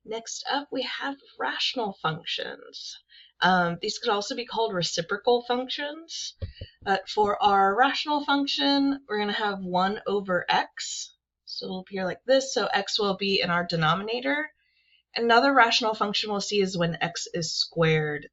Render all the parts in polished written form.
Next up, we have rational functions. These could also be called reciprocal functions. For our rational function, we're going to have 1 over x. So it'll appear like this. So x will be in our denominator. Another rational function we'll see is when x is squared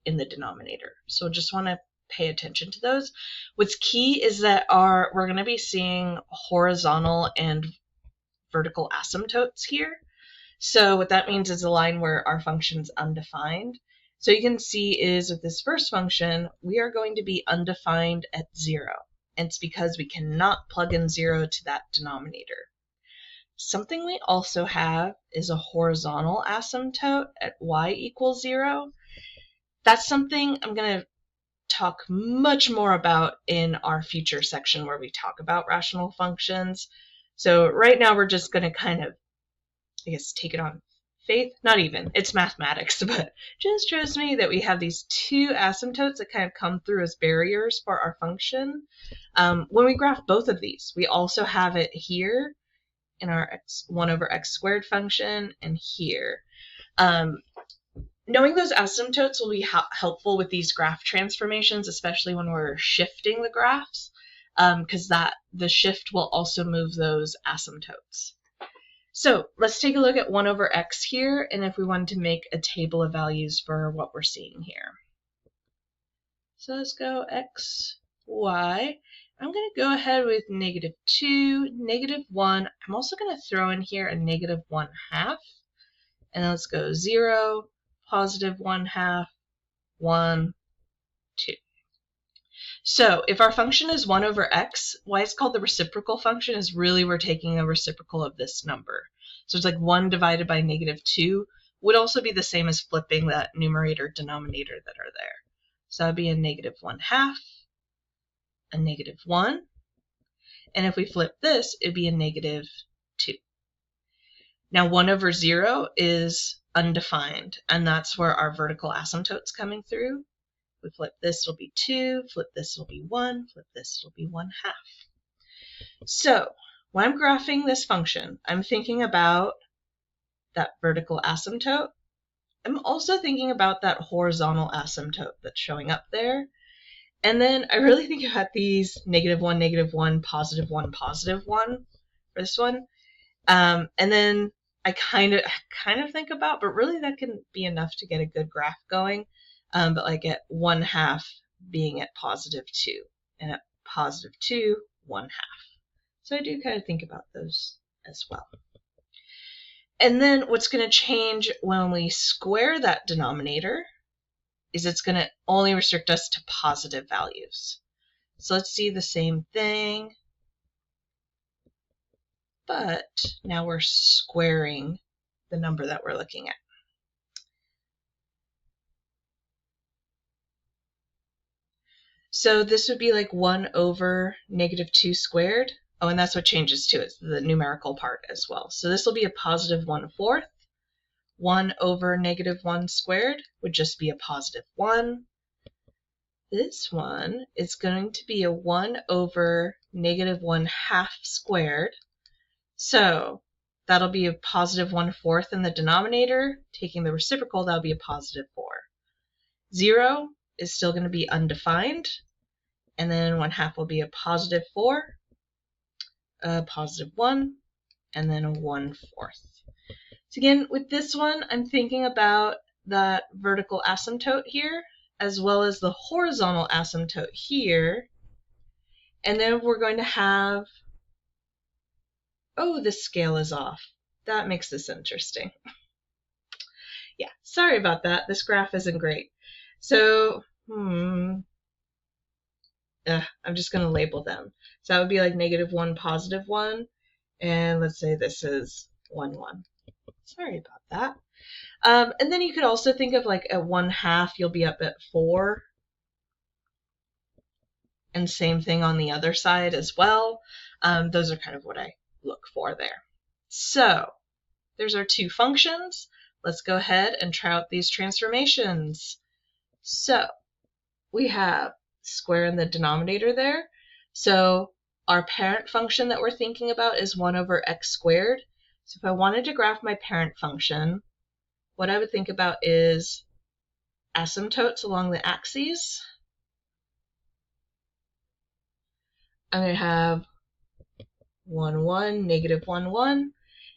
in the denominator. So just want to pay attention to those. What's key is that we're going to be seeing horizontal and vertical asymptotes here. So what that means is a line where our function's undefined. So you can see is with this first function, we are going to be undefined at 0. And it's because we cannot plug in 0 to that denominator. Something we also have is a horizontal asymptote at y equals 0. That's something I'm going to talk much more about in our future section where we talk about rational functions. So right now we're just going to kind of, I guess, take it on faith. Not even, it's mathematics, but just shows me that we have these two asymptotes that kind of come through as barriers for our function. When we graph both of these, we also have it here in our 1 over x squared function and here. Knowing those asymptotes will be helpful with these graph transformations, especially when we're shifting the graphs, because the shift will also move those asymptotes. So let's take a look at 1 over x here, and if we wanted to make a table of values for what we're seeing here. So let's go x, y. I'm going to go ahead with -2, -1. I'm also going to throw in here a -1/2. And then let's go 0, +1/2, 1, 2. So if our function is 1 over x, why it's called the reciprocal function is really we're taking a reciprocal of this number. So it's like 1 divided by -2 would also be the same as flipping that numerator denominator that are there. So that would be a -1/2, a -1. And if we flip this, it'd be a -2. Now 1 over 0 is undefined, and that's where our vertical asymptote's coming through. We flip this will be 2, flip this will be 1, flip this will be 1/2. So when I'm graphing this function, I'm thinking about that vertical asymptote. I'm also thinking about that horizontal asymptote that's showing up there. And then I really think about these -1, -1, +1, +1 for this one. And then I kind of think about, but really that can be enough to get a good graph going. But like at 1/2 being at +2, and at +2, 1/2. So I do kind of think about those as well. And then what's going to change when we square that denominator is it's going to only restrict us to positive values. So let's see the same thing, but now we're squaring the number that we're looking at. So this would be like 1 over -2 squared. Oh, and that's what changes too. It's the numerical part as well. So this will be a +1/4. 1 over -1 squared would just be a +1. This one is going to be a 1 over -1/2 squared. So that'll be a +1/4 in the denominator. Taking the reciprocal, that'll be a +4. 0 is still going to be undefined. And then 1/2 will be a +4, a +1, and then a 1/4. So again, with this one, I'm thinking about that vertical asymptote here, as well as the horizontal asymptote here. And then we're going to have, oh, the scale is off. That makes this interesting. Yeah, sorry about that. This graph isn't great. So, I'm just going to label them. So that would be like -1, +1, and let's say this is 1, 1. Sorry about that. And then you could also think of like at 1/2, you'll be up at 4. And same thing on the other side as well. Those are kind of what I look for there. So there's our two functions. Let's go ahead and try out these transformations. So we have square in the denominator there. So our parent function that we're thinking about is 1 over x squared. So if I wanted to graph my parent function, what I would think about is asymptotes along the axes. I'm going to have 1, 1, negative 1, 1. And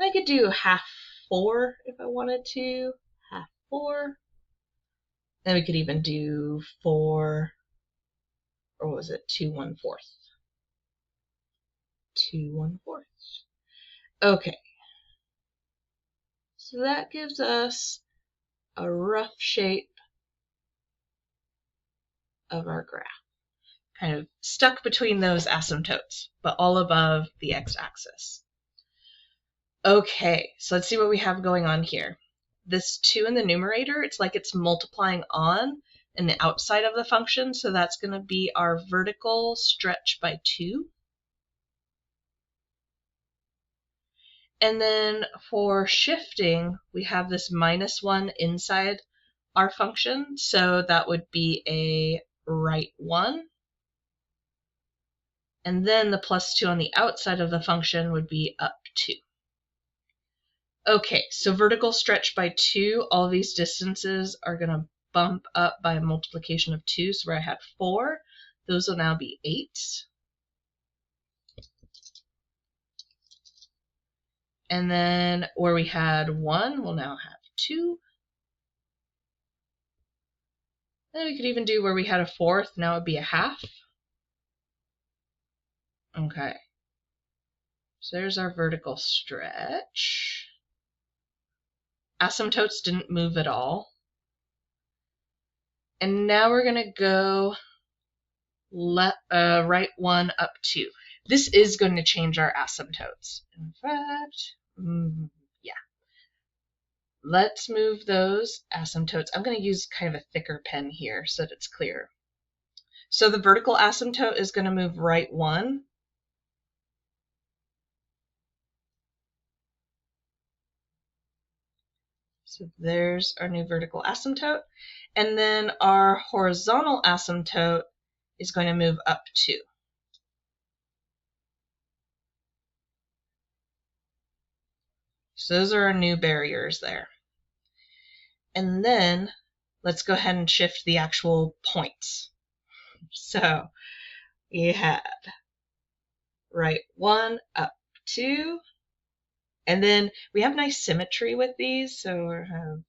I could do half 4 if I wanted to. Half 4. Then we could even do 4, or what was it? 2, 1/4. 2, 1/4. Okay. So that gives us a rough shape of our graph. Kind of stuck between those asymptotes, but all above the x-axis. Okay, so let's see what we have going on here. This 2 in the numerator, it's like it's multiplying on in the outside of the function, so that's going to be our vertical stretch by 2. And then for shifting, we have this -1 inside our function, so that would be a right 1. And then the +2 on the outside of the function would be up 2. Okay, so vertical stretch by 2, all these distances are going to bump up by a multiplication of 2. So where I had 4, those will now be 8. And then where we had 1, we'll now have 2. Then we could even do where we had a 4th, now it would be a half. Okay. So there's our vertical stretch. Asymptotes didn't move at all. And now we're going to go right 1 up 2. This is going to change our asymptotes. In fact, yeah. Let's move those asymptotes. I'm going to use kind of a thicker pen here so that it's clear. So the vertical asymptote is going to move right 1. So there's our new vertical asymptote. And then our horizontal asymptote is going to move up 2. So those are our new barriers there. And then let's go ahead and shift the actual points. So we had right 1 up 2. And then we have nice symmetry with these. So we have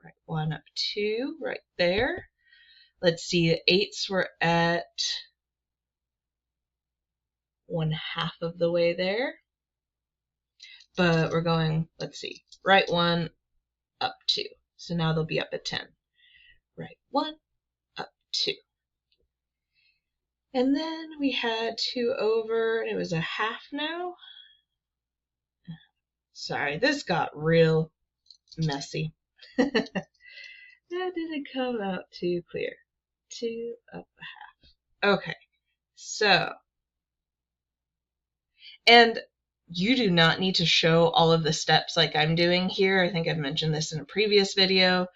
right 1 up 2 right there. Let's see, the 8s were at 1/2 of the way there. But we're going, let's see, right 1 up 2. So now they'll be up at 10. Right 1 up 2. And then we had 2 over, and it was a half now. Sorry, this got real messy. That didn't come out too clear. 2 up a half. Okay, so, and you do not need to show all of the steps like I'm doing here. I think I've mentioned this in a previous video.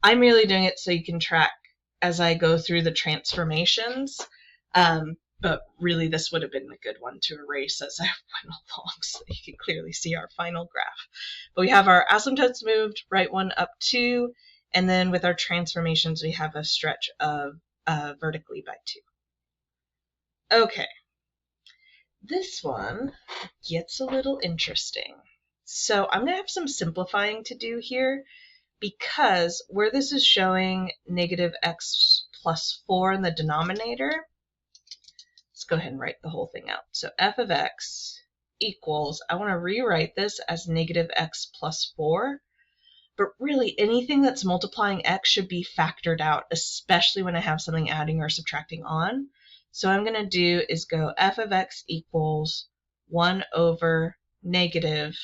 I'm merely doing it so you can track as I go through the transformations. But really this would have been a good one to erase as I went along so you can clearly see our final graph. But we have our asymptotes moved, right 1 up 2, and then with our transformations we have a stretch of vertically by 2. Okay, this one gets a little interesting. So I'm going to have some simplifying to do here because where this is showing negative x plus 4 in the denominator, let's go ahead and write the whole thing out. So f of x equals, I want to rewrite this as negative x plus 4, but really anything that's multiplying x should be factored out, especially when I have something adding or subtracting on. So what I'm going to do is go f of x equals 1 over negative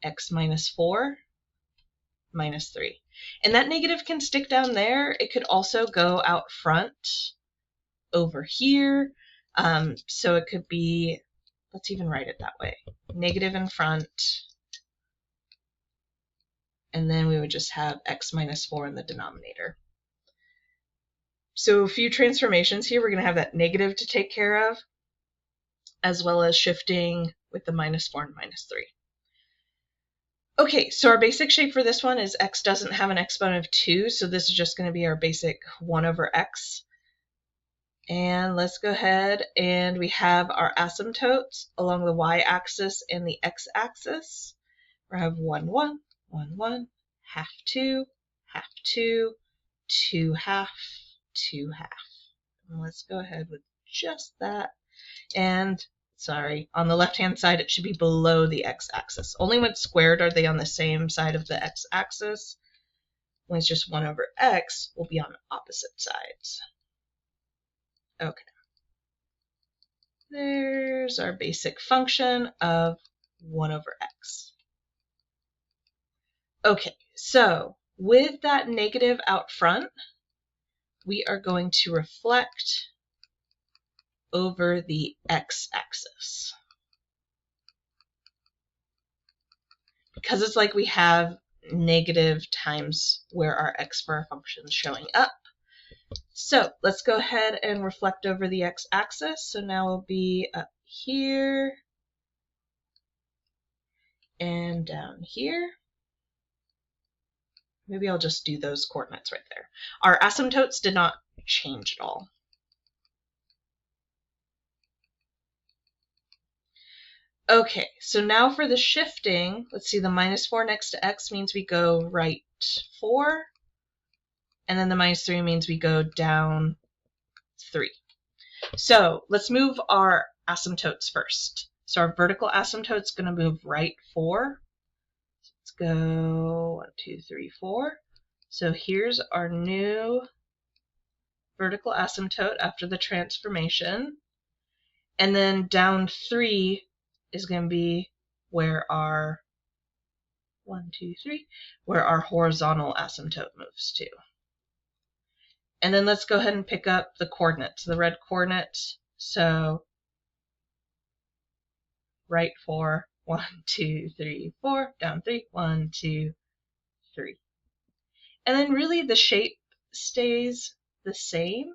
x minus 4 minus 3. And that negative can stick down there. It could also go out front over here. So it could be, let's even write it that way, negative in front, and then we would just have x minus 4 in the denominator. So a few transformations here. We're going to have that negative to take care of, as well as shifting with the minus 4 and minus 3. Okay, so our basic shape for this one is x doesn't have an exponent of 2, so this is just going to be our basic 1 over x. And let's go ahead and we have our asymptotes along the y-axis and the x-axis. We have 1, 1, 1, 1, half 2, half 2, 2 half, 2 half. And let's go ahead with just that. And sorry, on the left-hand side, it should be below the x-axis. Only when squared are they on the same side of the x-axis. When it's just 1 over x, we'll be on opposite sides. Okay. There's our basic function of 1 over x. Okay, so with that negative out front, we are going to reflect over the x-axis. Because it's like we have negative times where our x for our function is showing up. So let's go ahead and reflect over the x-axis. So now we'll be up here and down here. Maybe I'll just do those coordinates right there. Our asymptotes did not change at all. Okay, so now for the shifting, let's see, the -4 next to x means we go right 4, and then the -3 means we go down 3. So let's move our asymptotes first. So our vertical asymptote is going to move right 4. Let's go 1, 2, 3, 4. So here's our new vertical asymptote after the transformation. And then down 3 is going to be where our 1, 2, 3, where our horizontal asymptote moves to. And then let's go ahead and pick up the coordinates, the red coordinates. So right 4, 1, 2, 3, 4, down 3, 1, 2, 3. And then really the shape stays the same.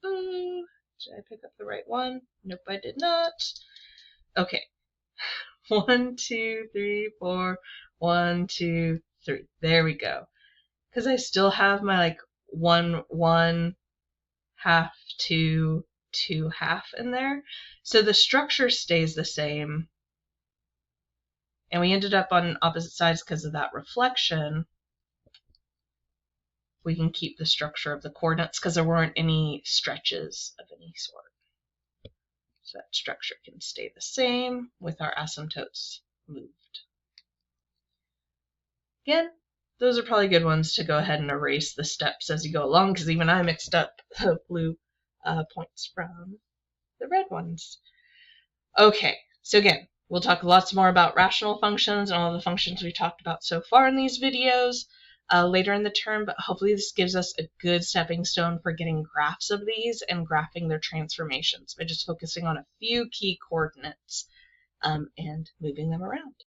Ooh, did I pick up the right one? Nope, I did not. Okay. 1, 2, 3, 4, 1, 2, 3. There we go. Because I still have my like 1, 1, half, 2, 2 half in there. So the structure stays the same. And we ended up on opposite sides because of that reflection. We can keep the structure of the coordinates because there weren't any stretches of any sort. So that structure can stay the same with our asymptotes moved. Again, those are probably good ones to go ahead and erase the steps as you go along, because even I mixed up the blue points from the red ones. Okay, so again, we'll talk lots more about rational functions and all the functions we talked about so far in these videos later in the term, but hopefully this gives us a good stepping stone for getting graphs of these and graphing their transformations by just focusing on a few key coordinates and moving them around.